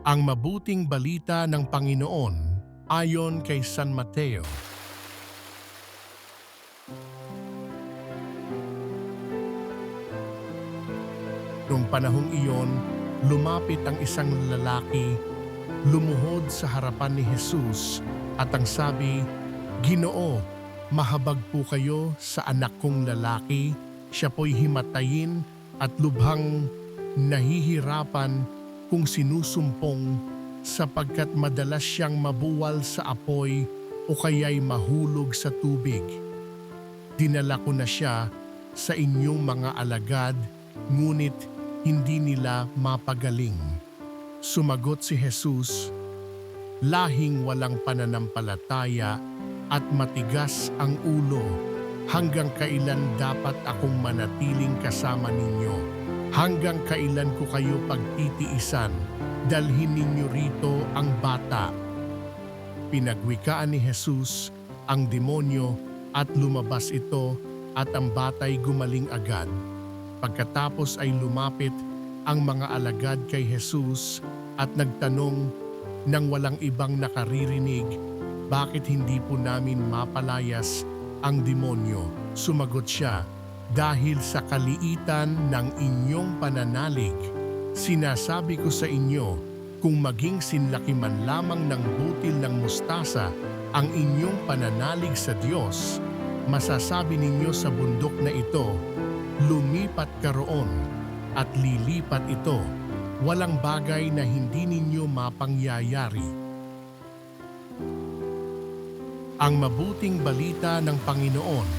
Ang mabuting balita ng Panginoon ayon kay San Mateo. Noong panahong iyon, lumapit ang isang lalaki, lumuhod sa harapan ni Jesus at ang sabi, "Ginoo, mahabag po kayo sa anak kong lalaki, siya po'y himatayin at lubhang nahihirapan kung sinusumpong sapagkat madalas siyang mabuwal sa apoy o kaya'y mahulog sa tubig. Dinala ko na siya sa inyong mga alagad, ngunit hindi nila mapagaling." Sumagot si Jesus, "Lahing walang pananampalataya at matigas ang ulo, hanggang kailan dapat akong manatiling kasama ninyo? Hanggang kailan ko kayo pagtitiisan? Dalhin ninyo rito ang bata." Pinagwikaan ni Jesus ang demonyo at lumabas ito at ang bata'y gumaling agad. Pagkatapos ay lumapit ang mga alagad kay Jesus at nagtanong nang walang ibang nakaririnig, "Bakit hindi po namin mapalayas ang demonyo?" Sumagot siya, "Dahil sa kaliitan ng inyong pananalig. Sinasabi ko sa inyo, kung maging sinlaki man lamang ng butil ng mustasa ang inyong pananalig sa Diyos, masasabi ninyo sa bundok na ito, 'Lumipat ka roon,' at lilipat ito. Walang bagay na hindi ninyo mapangyayari." Ang mabuting balita ng Panginoon